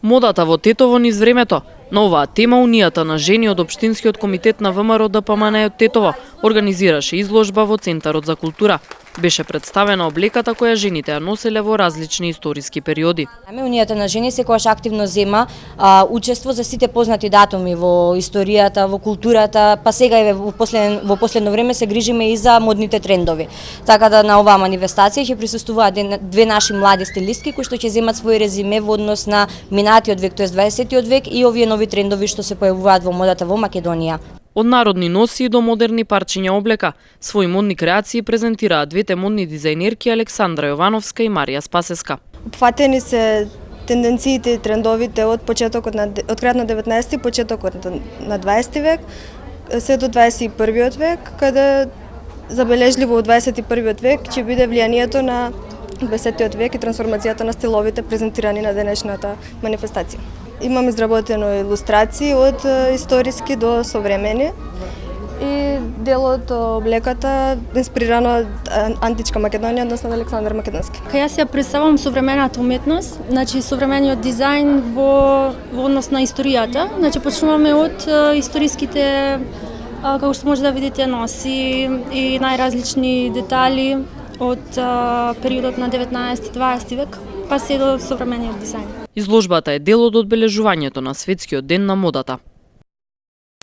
Модата во Тетово низ времето. На оваа тема Унијата на жени од Општинскиот комитет на ВМРО ДПМН од Тетово организираше изложба во Центарот за култура. Беше представена облеката која жените ја носеле во различни историски периоди. Унијата на жени секогаш активно зема учество за сите познати датуми во историјата, во културата, па сега и во последно време се грижиме и за модните трендови. Така да на оваа манифестација ќе присуствуваат две наши млади стилистки кои што ќе земат свој резиме во однос на минатиот век, тоест 20-тиот век и овие нови трендови што се појавуваат во модата во Македонија. Од народни носи до модерни парчиња облека, своји модни креации презентираа двете модни дизајнерки Александра Јовановска и Марија Спасеска. Опфатени се тенденциите и трендовите од крајот на 19 почетокот на 20 век, се до 21 век, каде забележливо од 21 век ќе биде влијанието на 20 век и трансформацијата на стиловите презентирани на денешната манифестација. Имам изработено илустрации од историски до современи и дел од облеката инспирирано од античка Македонија, односно Александар Македонски. Јас ја представам современата уметност, значи современиот дизајн во однос на историјата. Значи почнуваме од историските, како што може да видите, носи и најразлични детали од периодот на 19-20 век, па се до современиот дизајн. Изложбата е дел од одбележувањето на Светскиот ден на модата.